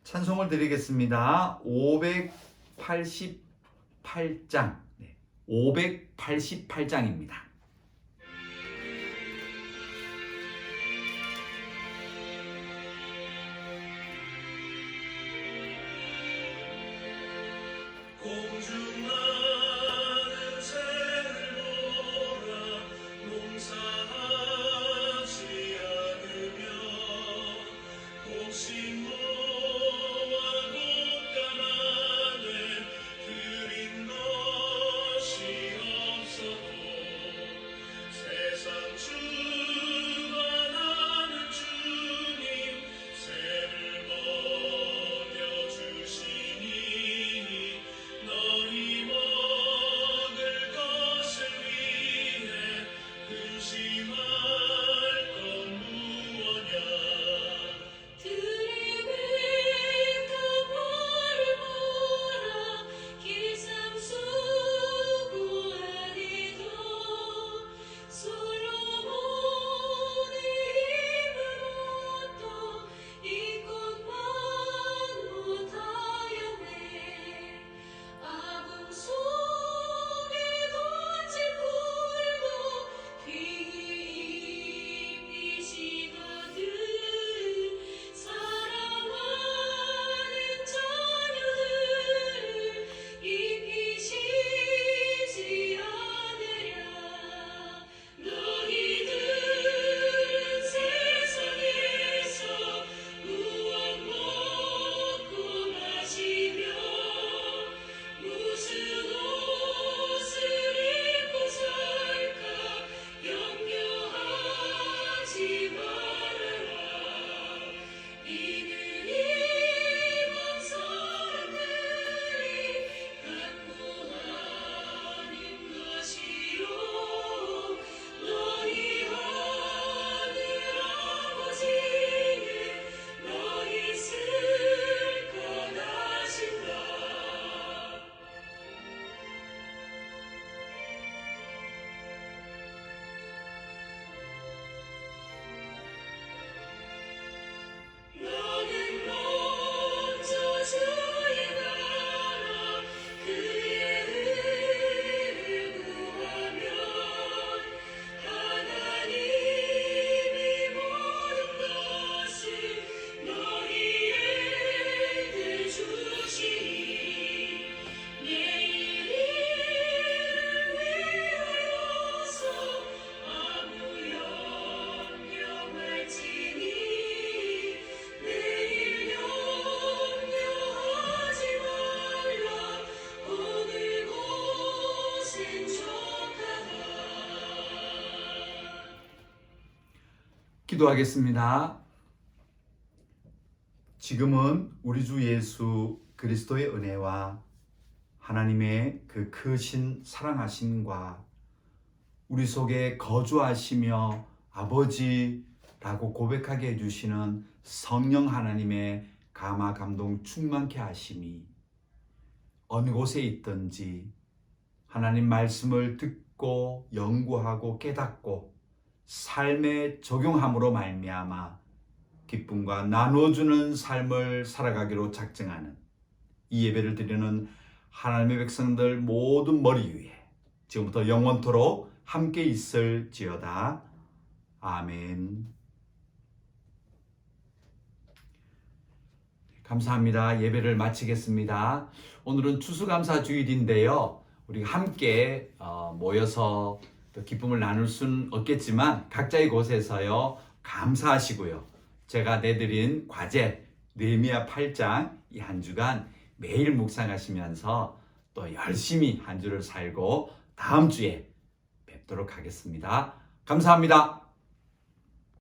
찬송을 드리겠습니다. 588장, 588장입니다. 공중 많은 새를 보라 농사하지 않으며 곡식모와 곶감하되 드린 것이 없어도 기도하겠습니다. 지금은 우리 주 예수 그리스도의 은혜와 하나님의 그 크신 사랑하심과 우리 속에 거주하시며 아버지라고 고백하게 해주시는 성령 하나님의 감화 감동 충만케 하심이 어느 곳에 있든지 하나님 말씀을 듣고 연구하고 깨닫고 삶에 적용함으로 말미암아 기쁨과 나눠주는 삶을 살아가기로 작정하는 이 예배를 드리는 하나님의 백성들 모든 머리 위에 지금부터 영원토록 함께 있을지어다. 아멘. 감사합니다. 예배를 마치겠습니다. 오늘은 추수감사 주일인데요. 우리 함께 모여서 또 기쁨을 나눌 수는 없겠지만 각자의 곳에서요 감사하시고요. 제가 내드린 과제 느헤미야 8장 이 한 주간 매일 묵상하시면서 또 열심히 한 주를 살고 다음 주에 뵙도록 하겠습니다. 감사합니다.